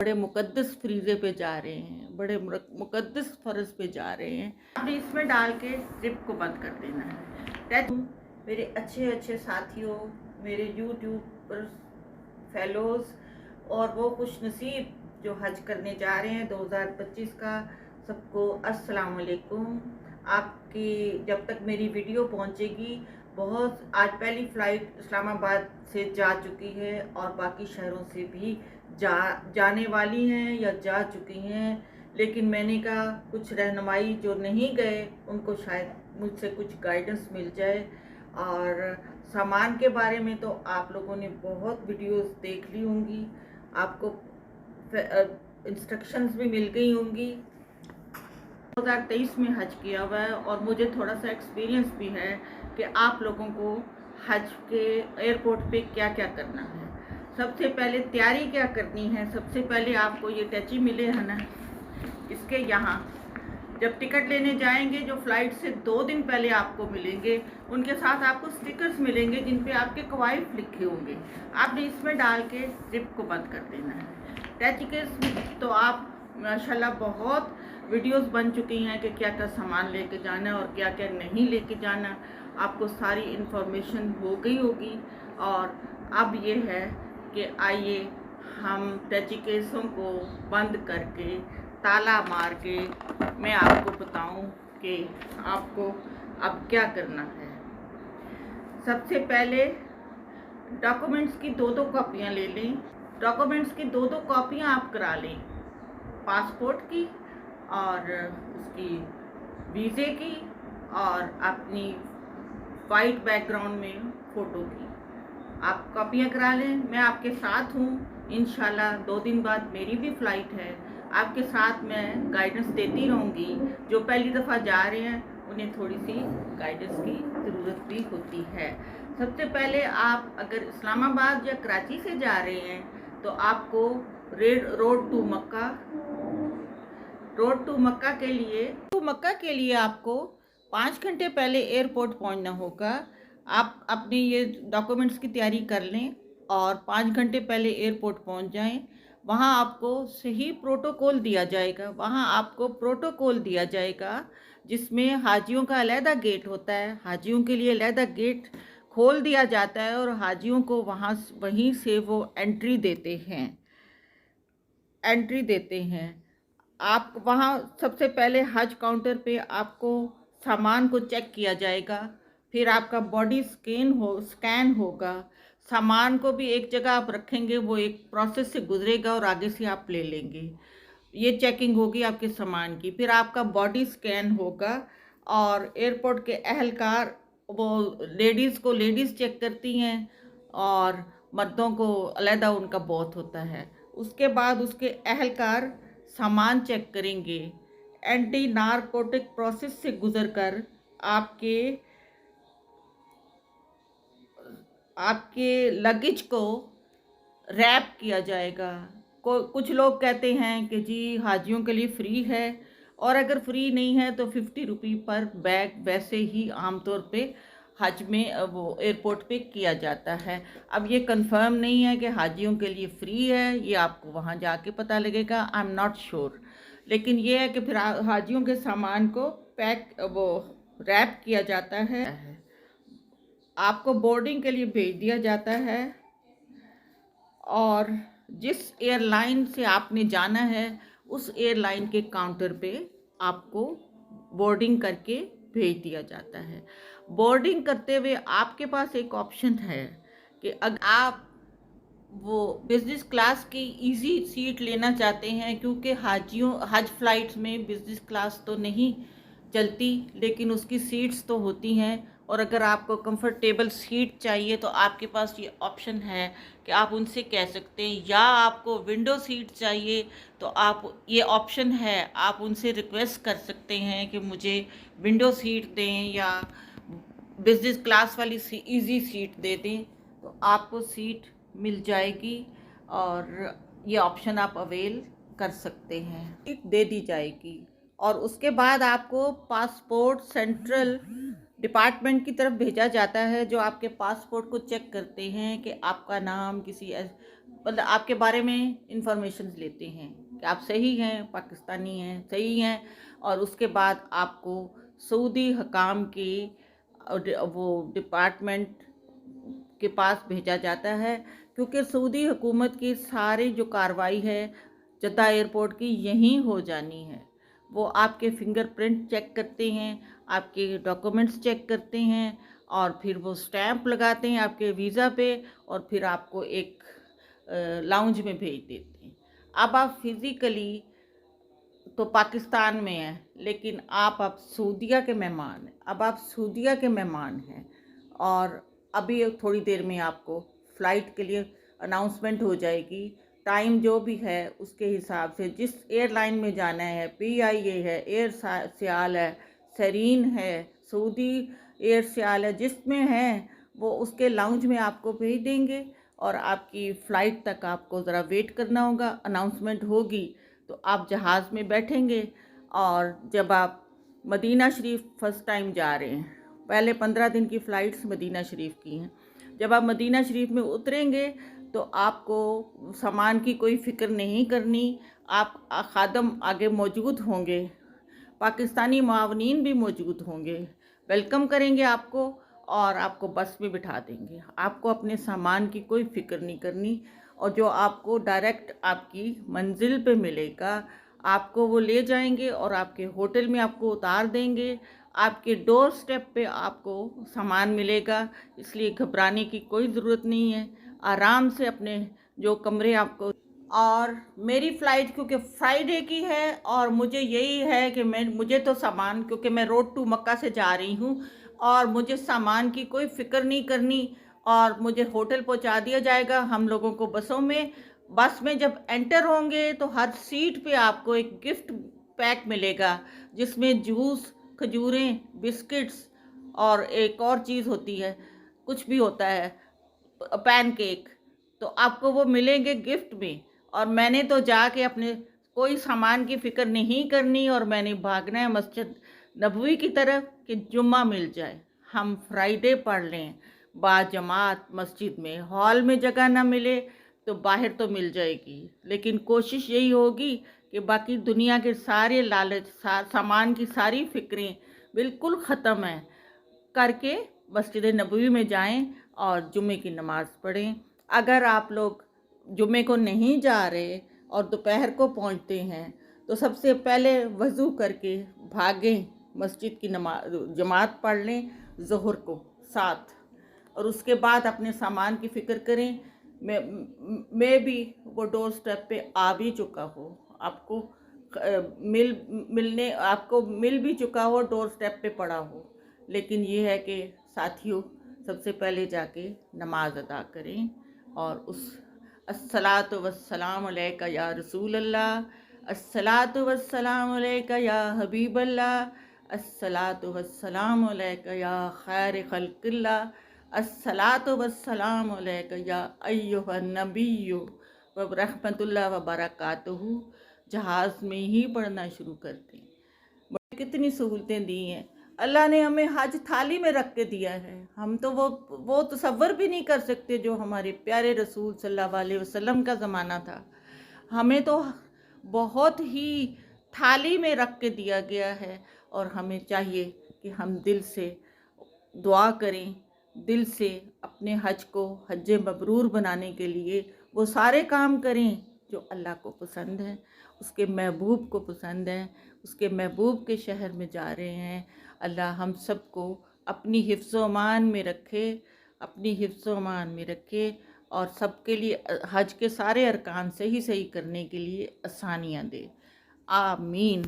बड़े मुकद्दस फ्रीज़े पे जा रहे हैं, बड़े मुकद्दस फ़र्ज़ पे जा रहे हैं। आपने इसमें डाल के ज़िप को बंद कर देना है। मेरे अच्छे अच्छे साथियों, मेरे यूट्यूबर फेलोज़ और वो खुशनसीब जो हज करने जा रहे हैं 2025 का, सबको अस्सलाम वालेकुम। आपकी जब तक मेरी वीडियो पहुंचेगी, बहुत आज पहली फ़्लाइट इस्लामाबाद से जा चुकी है और बाकी शहरों से भी जाने वाली हैं या जा चुकी हैं। लेकिन मैंने कहा कुछ रहनुमाई जो नहीं गए उनको शायद मुझसे कुछ गाइडेंस मिल जाए। और सामान के बारे में तो आप लोगों ने बहुत वीडियोस देख ली होंगी, आपको इंस्ट्रक्शंस भी मिल गई होंगी। 2023 में हज किया हुआ है और मुझे थोड़ा सा एक्सपीरियंस भी है कि आप लोगों को हज के एयरपोर्ट पे क्या क्या करना है। सबसे पहले तैयारी क्या करनी है, सबसे पहले आपको ये टैची मिले हैं ना, इसके यहाँ जब टिकट लेने जाएंगे जो फ़्लाइट से 2 दिन पहले आपको मिलेंगे, उनके साथ आपको स्टिकर्स मिलेंगे जिन पे आपके कवायद लिखे होंगे। आपने इसमें डाल के ज़िप को बंद कर देना है। टैची के तो आप माशाल्लाह बहुत वीडियोस बन चुकी हैं कि क्या क्या सामान लेके जाना और क्या क्या नहीं लेके जाना, आपको सारी इन्फॉर्मेशन हो गई होगी। और अब ये है कि आइए हम टैची केसों को बंद करके ताला मार के मैं आपको बताऊं कि आपको अब क्या करना है। सबसे पहले डॉक्यूमेंट्स की 2-2 कॉपियाँ ले लें। डॉक्यूमेंट्स की 2-2 कॉपियाँ आप करा लें, पासपोर्ट की और उसकी वीज़े की और अपनी वाइट बैकग्राउंड में फ़ोटो की आप कॉपियाँ करा लें। मैं आपके साथ हूँ, इंशाल्लाह 2 दिन बाद मेरी भी फ़्लाइट है। आपके साथ मैं गाइडेंस देती रहूँगी। जो पहली दफ़ा जा रहे हैं उन्हें थोड़ी सी गाइडेंस की ज़रूरत भी होती है। सबसे पहले आप अगर इस्लामाबाद या कराची से जा रहे हैं तो आपको रोड टू मक्का के लिए आपको 5 घंटे पहले एयरपोर्ट पहुंचना होगा। आप अपने ये डॉक्यूमेंट्स की तैयारी कर लें और 5 घंटे पहले एयरपोर्ट पहुंच जाएं। वहाँ आपको सही प्रोटोकॉल दिया जाएगा, जिसमें हाजियों का अलहदा गेट होता है। हाजियों के लिए अलहदा गेट खोल दिया जाता है और हाजियों को वहीं से वो एंट्री देते हैं। आप वहाँ सबसे पहले हज काउंटर पे आपको सामान को चेक किया जाएगा, फिर आपका बॉडी स्कैन होगा। सामान को भी एक जगह आप रखेंगे, वो एक प्रोसेस से गुजरेगा और आगे से आप ले लेंगे। ये चेकिंग होगी आपके सामान की, फिर आपका बॉडी स्कैन होगा और एयरपोर्ट के अहलकार वो लेडीज़ चेक करती हैं और मर्दों को अलहदा उनका बहुत होता है। उसके बाद उसके अहलकार सामान चेक करेंगे। एंटी नारकोटिक प्रोसेस से गुजरकर आपके लगेज को रैप किया जाएगा। कुछ लोग कहते हैं कि जी हाजियों के लिए फ्री है, और अगर फ्री नहीं है तो 50 रुपये पर बैग वैसे ही आमतौर पे हज में वो एयरपोर्ट पे किया जाता है। अब ये कंफर्म नहीं है कि हाजियों के लिए फ्री है, ये आपको वहाँ जाके पता लगेगा। आई एम नॉट श्योर, लेकिन ये है कि फिर हाजियों के सामान को रैप किया जाता है, आपको बोर्डिंग के लिए भेज दिया जाता है और जिस एयरलाइन से आपने जाना है उस एयरलाइन के काउंटर पे आपको बोर्डिंग करके भेज दिया जाता है। बोर्डिंग करते हुए आपके पास एक ऑप्शन है कि अगर आप वो बिज़नेस क्लास की इजी सीट लेना चाहते हैं, क्योंकि हज फ्लाइट्स में बिज़नेस क्लास तो नहीं चलती लेकिन उसकी सीट्स तो होती हैं, और अगर आपको कंफर्टेबल सीट चाहिए तो आपके पास ये ऑप्शन है कि आप उनसे कह सकते हैं। या आपको विंडो सीट चाहिए तो आप ये ऑप्शन है, आप उनसे रिक्वेस्ट कर सकते हैं कि मुझे विंडो सीट दें या बिज़नेस क्लास वाली इजी सीट दे दें, तो आपको सीट मिल जाएगी और ये ऑप्शन आप अवेल कर सकते हैं, सीट दे दी जाएगी। और उसके बाद आपको पासपोर्ट सेंट्रल डिपार्टमेंट की तरफ भेजा जाता है, जो आपके पासपोर्ट को चेक करते हैं कि आपका नाम मतलब आपके बारे में इंफॉर्मेशन लेते हैं कि आप सही हैं, पाकिस्तानी हैं, सही हैं, और उसके बाद आपको सऊदी हकाम की वो डिपार्टमेंट के पास भेजा जाता है, क्योंकि सऊदी हुकूमत की सारी जो कार्रवाई है जद्दा एयरपोर्ट की यहीं हो जानी है। वो आपके फिंगरप्रिंट चेक करते हैं, आपके डॉक्यूमेंट्स चेक करते हैं, और फिर वो स्टैंप लगाते हैं आपके वीज़ा पे, और फिर आपको एक लाउंज में भेज देते हैं। अब आप फिज़िकली तो पाकिस्तान में हैं, लेकिन आप अब सऊदीया के मेहमान हैं। अब आप सऊदीया के मेहमान हैं, और अभी थोड़ी देर में आपको फ़्लाइट के लिए अनाउंसमेंट हो जाएगी। टाइम जो भी है उसके हिसाब से जिस एयरलाइन में जाना है, PIA है, एयर सियाल है, सरीन है, सऊदी एयर सियाल है, जिसमें है वो उसके लाउंज में आपको भेज देंगे, और आपकी फ़्लाइट तक आपको ज़रा वेट करना होगा। अनाउंसमेंट होगी तो आप जहाज़ में बैठेंगे, और जब आप मदीना शरीफ फ़र्स्ट टाइम जा रहे हैं, पहले 15 दिन की फ़्लाइट्स मदीना शरीफ की हैं, जब आप मदीना शरीफ में उतरेंगे तो आपको सामान की कोई फ़िक्र नहीं करनी। आप खादम आगे मौजूद होंगे, पाकिस्तानी मुआवनीन भी मौजूद होंगे, वेलकम करेंगे आपको, और आपको बस में बिठा देंगे। आपको अपने सामान की कोई फ़िक्र नहीं करनी, और जो आपको डायरेक्ट आपकी मंजिल पे मिलेगा, आपको वो ले जाएंगे और आपके होटल में आपको उतार देंगे। आपके डोर स्टेप पे आपको सामान मिलेगा, इसलिए घबराने की कोई ज़रूरत नहीं है। आराम से अपने जो कमरे आपको, और मेरी फ़्लाइट क्योंकि फ्राइडे की है, और मुझे यही है कि मुझे तो सामान, क्योंकि मैं रोड टू मक्का से जा रही हूँ, और मुझे सामान की कोई फ़िक्र नहीं करनी, और मुझे होटल पहुँचा दिया जाएगा हम लोगों को बसों में। बस में जब एंटर होंगे तो हर सीट पे आपको एक गिफ्ट पैक मिलेगा, जिसमें जूस, खजूरें, बिस्किट्स, और एक और चीज़ होती है, कुछ भी होता है, पैनकेक, तो आपको वो मिलेंगे गिफ्ट में। और मैंने तो जाके अपने कोई सामान की फ़िक्र नहीं करनी, और मैंने भागना है मस्जिद नबवी की तरफ कि जुम्मा मिल जाए, हम फ्राइडे पढ़ लें बाजमात मस्जिद में। हॉल में जगह ना मिले तो बाहर तो मिल जाएगी, लेकिन कोशिश यही होगी कि बाकी दुनिया के सारे लालच, सामान की सारी फ़िक्रें बिल्कुल ख़त्म हैं करके मस्जिद नबवी में जाएं और जुम्मे की नमाज़ पढ़ें। अगर आप लोग जुम्मे को नहीं जा रहे और दोपहर को पहुंचते हैं, तो सबसे पहले वज़ू करके भागें, मस्जिद की जमात पढ़ लें ज़ोहर को साथ, और उसके बाद अपने सामान की फ़िक्र करें। मैं भी वो डोर स्टेप पे आ भी चुका हो, आपको आपको मिल भी चुका हो, डोर स्टेप पे पड़ा हो, लेकिन ये है कि साथियों, सबसे पहले जाके नमाज अदा करें, और उस अस्सलातु वस्सलाम अलैका या रसूल अल्लाह, अस्सलातु वस्सलाम अलैका या हबीब अल्लाह, अस्सलातु वस्सलाम अलैका या खैर खल्क़िल्लाह, अस्सलातु वस्सलाम अलैका या अय्युहन नबिय्यु व रहमतुल्लाह व बरकातुहू जहाज़ में ही पढ़ना शुरू करते हैं। कितनी सहूलतें दी हैं अल्लाह ने हमें, हज थाली में रख के दिया है। हम तो वो तसव्वुर भी नहीं कर सकते जो हमारे प्यारे रसूल सल्लल्लाहु अलैहि वसल्लम का ज़माना था। हमें तो बहुत ही थाली में रख के दिया गया है, और हमें चाहिए कि हम दिल से दुआ करें, दिल से अपने हज को हज मबरूर बनाने के लिए वो सारे काम करें जो अल्लाह को पसंद है, उसके महबूब को पसंद है। उसके महबूब के शहर में जा रहे हैं। अल्लाह हम सबको अपनी हिफ्ज़ व अमान में रखे, अपनी हिफ्ज़ व अमान में रखे, और सबके लिए हज के सारे अरकान सही सही करने के लिए आसानियाँ दे। आमीन।